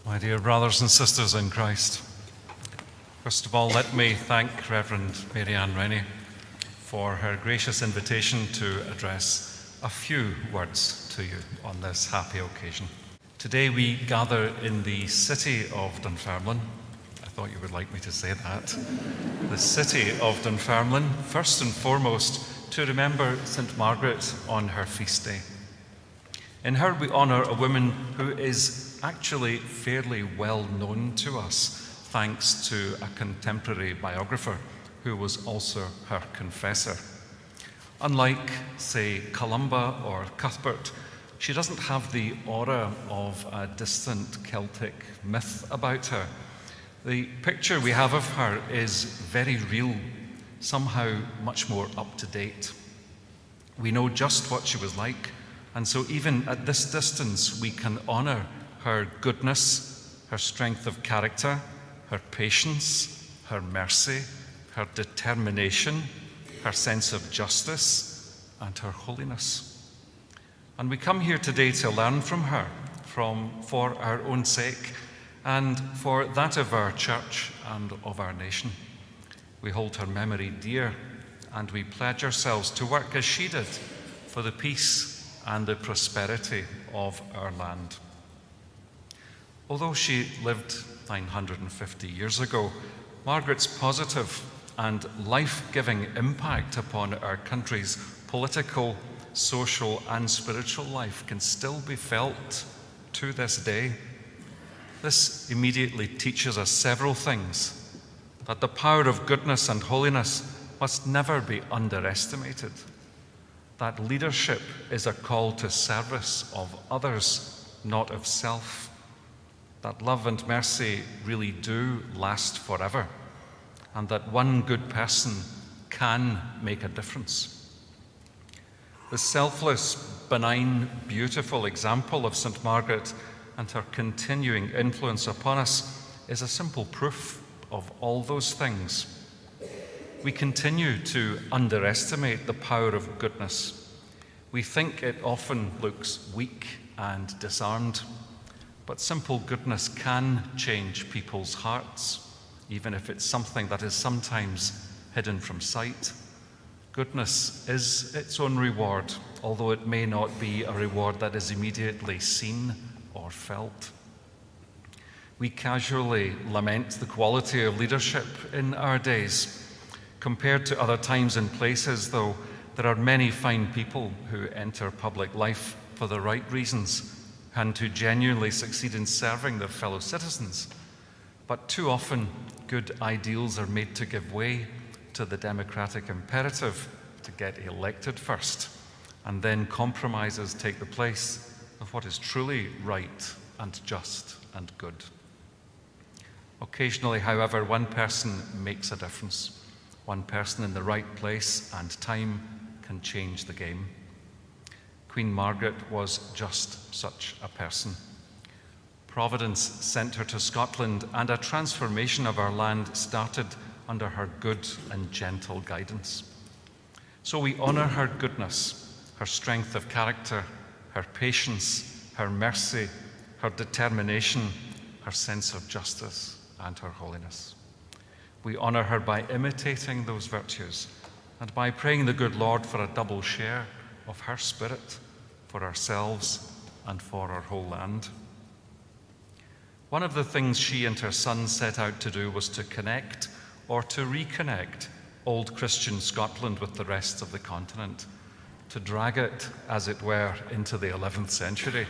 My dear brothers and sisters in Christ, first of all, let me thank Reverend Mary Ann Rennie for her gracious invitation to address a few words to you on this happy occasion. Today we gather in the city of Dunfermline. I thought you would like me to say that. The city of Dunfermline, first and foremost, to remember St. Margaret on her feast day. In her we honour a woman who is actually fairly well known to us, thanks to a contemporary biographer who was also her confessor. Unlike, say, Columba or Cuthbert, she doesn't have the aura of a distant Celtic myth about her. The picture we have of her is very real, somehow much more up to date. We know just what she was like, and so even at this distance we can honour her goodness, her strength of character, her patience, her mercy, her determination, her sense of justice, and her holiness. And we come here today to learn from her, for our own sake, and for that of our church and of our nation. We hold her memory dear, and we pledge ourselves to work as she did for the peace and the prosperity of our land. Although she lived 950 years ago, Margaret's positive and life-giving impact upon our country's political, social, and spiritual life can still be felt to this day. This immediately teaches us several things: that the power of goodness and holiness must never be underestimated, that leadership is a call to service of others, not of self, that love and mercy really do last forever, and that one good person can make a difference. The selfless, benign, beautiful example of St. Margaret and her continuing influence upon us is a simple proof of all those things. We continue to underestimate the power of goodness. We think it often looks weak and disarmed. But simple goodness can change people's hearts, even if it's something that is sometimes hidden from sight. Goodness is its own reward, although it may not be a reward that is immediately seen or felt. We casually lament the quality of leadership in our days. Compared to other times and places, though, there are many fine people who enter public life for the right reasons and who genuinely succeed in serving their fellow citizens. But too often, good ideals are made to give way to the democratic imperative to get elected first, and then compromises take the place of what is truly right and just and good. Occasionally, however, one person makes a difference. One person in the right place and time can change the game. Queen Margaret was just such a person. Providence sent her to Scotland, and a transformation of our land started under her good and gentle guidance. So we honour her goodness, her strength of character, her patience, her mercy, her determination, her sense of justice, and her holiness. We honour her by imitating those virtues and by praying the good Lord for a double share of her spirit for ourselves and for our whole land. One of the things she and her son set out to do was to connect or to reconnect old Christian Scotland with the rest of the continent, to drag it, as it were, into the 11th century.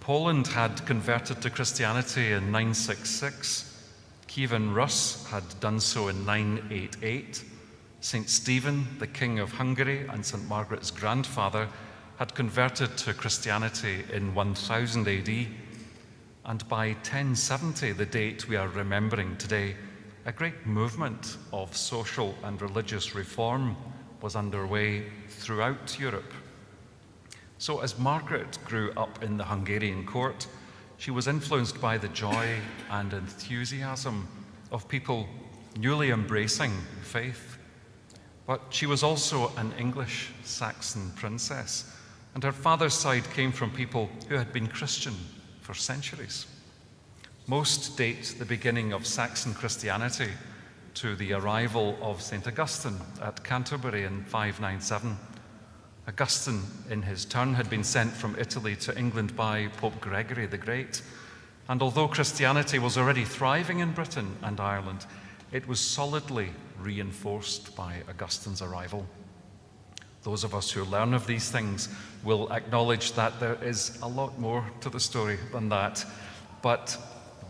Poland had converted to Christianity in 966. Kievan Rus had done so in 988. St. Stephen, the King of Hungary and St. Margaret's grandfather, had converted to Christianity in 1000 AD. And by 1070, the date we are remembering today, a great movement of social and religious reform was underway throughout Europe. So as Margaret grew up in the Hungarian court, she was influenced by the joy and enthusiasm of people newly embracing faith. But she was also an English Saxon princess, and her father's side came from people who had been Christian for centuries. Most date the beginning of Saxon Christianity to the arrival of St. Augustine at Canterbury in 597. Augustine, in his turn, had been sent from Italy to England by Pope Gregory the Great, and although Christianity was already thriving in Britain and Ireland, it was solidly reinforced by Augustine's arrival. Those of us who learn of these things will acknowledge that there is a lot more to the story than that, but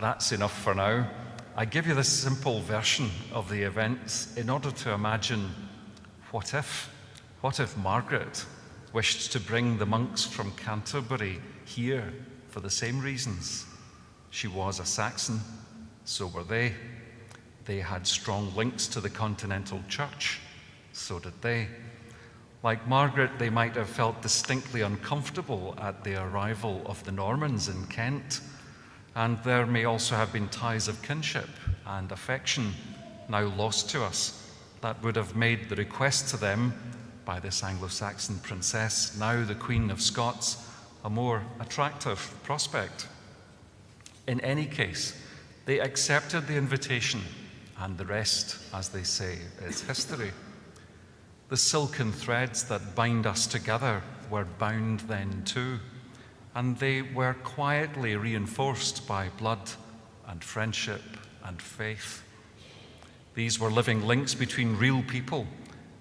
that's enough for now. I give you this simple version of the events in order to imagine what if Margaret wished to bring the monks from Canterbury here for the same reasons. She was a Saxon, so were they. They had strong links to the continental church, so did they. Like Margaret, they might have felt distinctly uncomfortable at the arrival of the Normans in Kent, and there may also have been ties of kinship and affection now lost to us that would have made the request to them by this Anglo-Saxon princess, now the Queen of Scots, a more attractive prospect. In any case, they accepted the invitation, and the rest, as they say, is history. The silken threads that bind us together were bound then too, and they were quietly reinforced by blood and friendship and faith. These were living links between real people,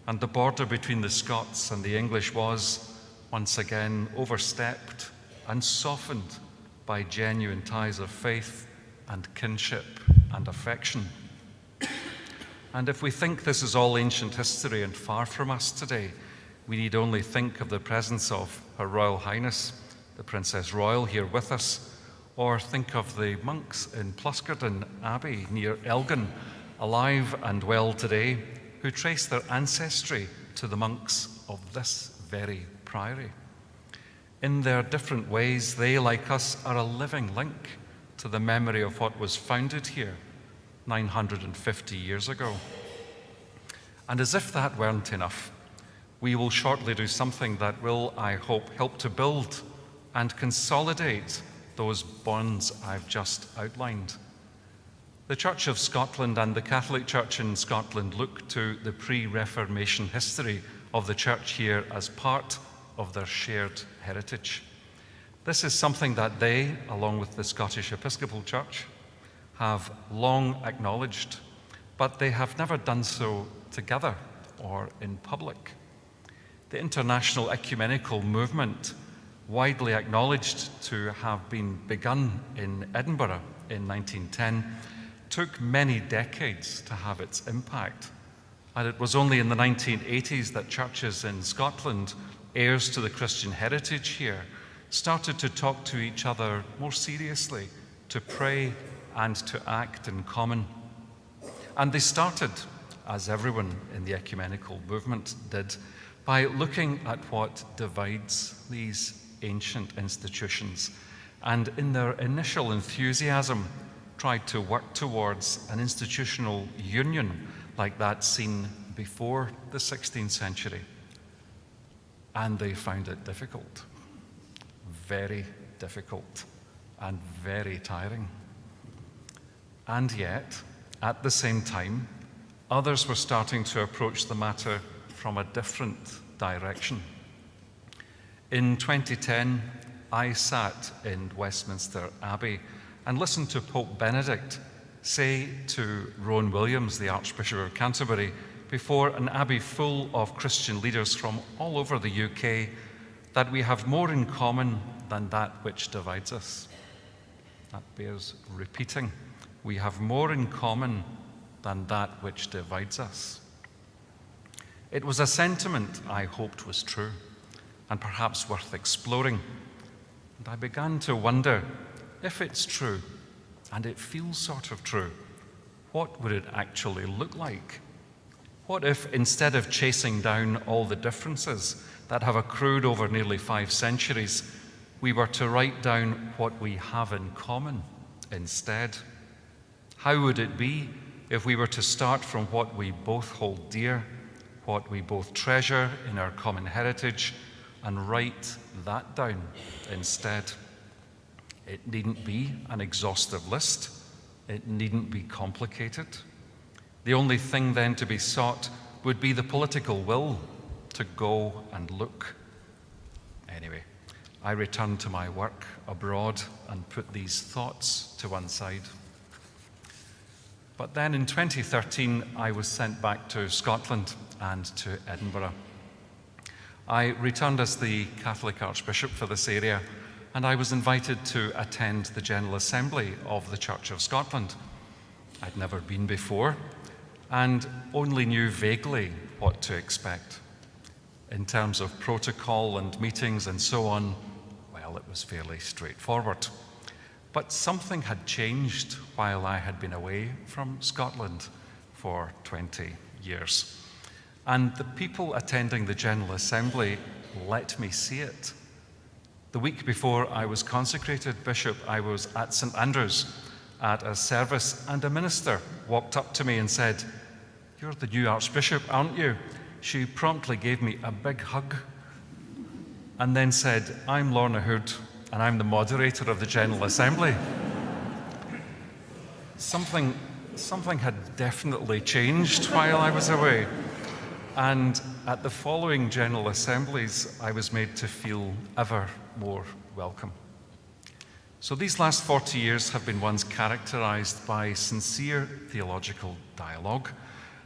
and the border between the Scots and the English was, once again, overstepped and softened by genuine ties of faith and kinship and affection. And if we think this is all ancient history and far from us today, we need only think of the presence of Her Royal Highness, the Princess Royal, here with us, or think of the monks in Pluscarden Abbey near Elgin, alive and well today, who trace their ancestry to the monks of this very priory. In their different ways, they, like us, are a living link to the memory of what was founded here 950 years ago. And as if that weren't enough, we will shortly do something that will, I hope, help to build and consolidate those bonds I've just outlined. The Church of Scotland and the Catholic Church in Scotland look to the pre-Reformation history of the Church here as part of their shared heritage. This is something that they, along with the Scottish Episcopal Church, have long acknowledged, but they have never done so together or in public. The international ecumenical movement, widely acknowledged to have been begun in Edinburgh in 1910, took many decades to have its impact. And it was only in the 1980s that churches in Scotland, heirs to the Christian heritage here, started to talk to each other more seriously, to pray and to act in common. And they started, as everyone in the ecumenical movement did, by looking at what divides these ancient institutions, and in their initial enthusiasm, tried to work towards an institutional union like that seen before the 16th century. And they found it difficult, very difficult, and very tiring. And yet, at the same time, others were starting to approach the matter from a different direction. In 2010, I sat in Westminster Abbey and listened to Pope Benedict say to Rowan Williams, the Archbishop of Canterbury, before an abbey full of Christian leaders from all over the UK, that we have more in common than that which divides us. That bears repeating. We have more in common than that which divides us. It was a sentiment I hoped was true and perhaps worth exploring. And I began to wonder, if it's true, and it feels sort of true, what would it actually look like? What if, instead of chasing down all the differences that have accrued over nearly 5 centuries, we were to write down what we have in common instead? How would it be if we were to start from what we both hold dear, what we both treasure in our common heritage, and write that down instead? It needn't be an exhaustive list. It needn't be complicated. The only thing then to be sought would be the political will to go and look. Anyway, I returned to my work abroad and put these thoughts to one side. But then in 2013, I was sent back to Scotland and to Edinburgh. I returned as the Catholic Archbishop for this area, and I was invited to attend the General Assembly of the Church of Scotland. I'd never been before, and only knew vaguely what to expect. In terms of protocol and meetings and so on, well, it was fairly straightforward. But something had changed while I had been away from Scotland for 20 years. And the people attending the General Assembly let me see it. The week before I was consecrated bishop, I was at St. Andrew's at a service, and a minister walked up to me and said, "You're the new Archbishop, aren't you?" She promptly gave me a big hug and then said, "I'm Lorna Hood, and I'm the moderator of the General Assembly." Something had definitely changed while I was away. And at the following General Assemblies, I was made to feel ever more welcome. So these last 40 years have been ones characterized by sincere theological dialogue,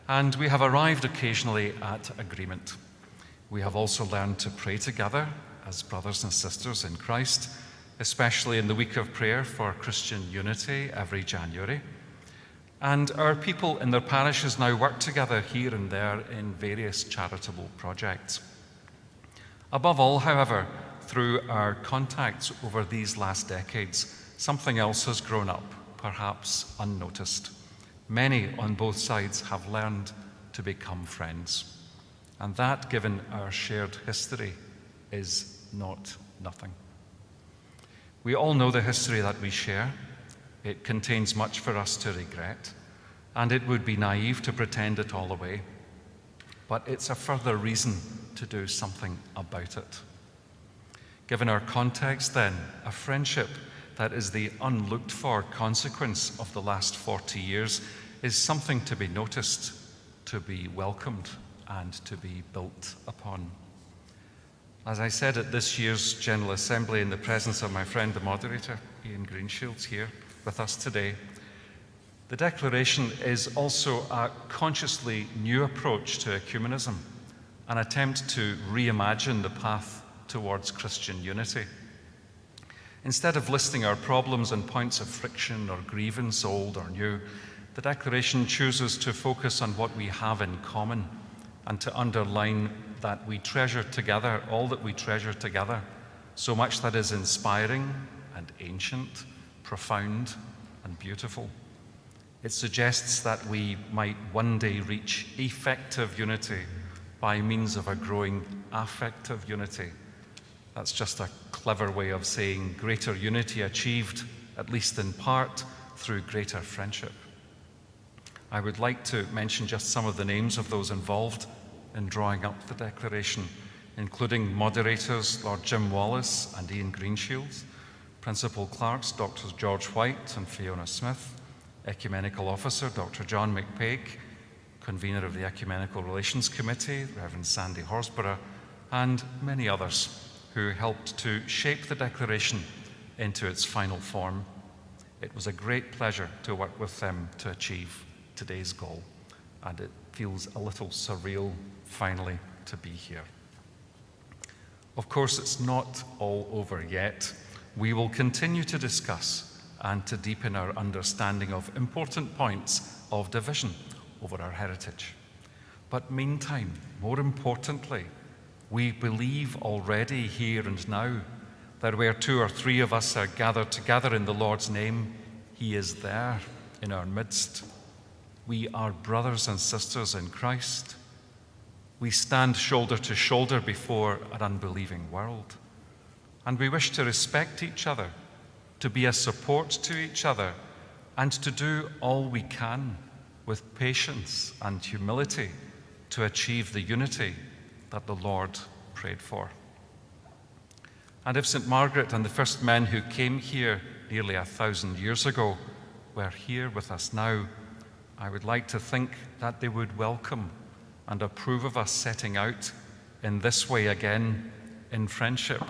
and we have arrived occasionally at agreement. We have also learned to pray together as brothers and sisters in Christ, especially in the week of prayer for Christian unity every January. And our people in their parishes now work together here and there in various charitable projects. Above all, however, through our contacts over these last decades, something else has grown up, perhaps unnoticed. Many on both sides have learned to become friends. And that, given our shared history, is not nothing. We all know the history that we share. It contains much for us to regret, and it would be naive to pretend it all away. But it's a further reason to do something about it. Given our context, then, a friendship that is the unlooked-for consequence of the last 40 years is something to be noticed, to be welcomed, and to be built upon. As I said at this year's General Assembly in the presence of my friend, the moderator, Ian Greenshields, here with us today, the declaration is also a consciously new approach to ecumenism, an attempt to reimagine the path towards Christian unity. Instead of listing our problems and points of friction or grievance, old or new, the declaration chooses to focus on what we have in common and to underline that we treasure together all that we treasure together, so much that is inspiring and ancient, profound and beautiful. It suggests that we might one day reach effective unity by means of a growing affective unity. That's just a clever way of saying greater unity achieved, at least in part, through greater friendship. I would like to mention just some of the names of those involved in drawing up the declaration, including moderators Lord Jim Wallace and Ian Greenshields, Principal Clerks Dr. George White and Fiona Smith, Ecumenical Officer Dr. John McPake, Convener of the Ecumenical Relations Committee, Reverend Sandy Horsburgh, and many others who helped to shape the declaration into its final form. It was a great pleasure to work with them to achieve today's goal, and it feels a little surreal finally to be here. Of course, it's not all over yet. We will continue to discuss and to deepen our understanding of important points of division over our heritage. But meantime, more importantly, we believe already here and now that where two or three of us are gathered together in the Lord's name, He is there in our midst. We are brothers and sisters in Christ. We stand shoulder to shoulder before an unbelieving world. And we wish to respect each other, to be a support to each other, and to do all we can with patience and humility to achieve the unity that the Lord prayed for. And if St. Margaret and the first men who came here nearly 1,000 years ago were here with us now, I would like to think that they would welcome and approve of us setting out in this way again in friendship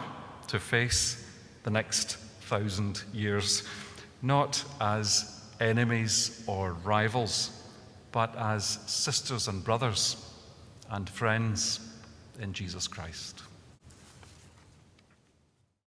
to face the next 1,000 years, not as enemies or rivals, but as sisters and brothers and friends in Jesus Christ.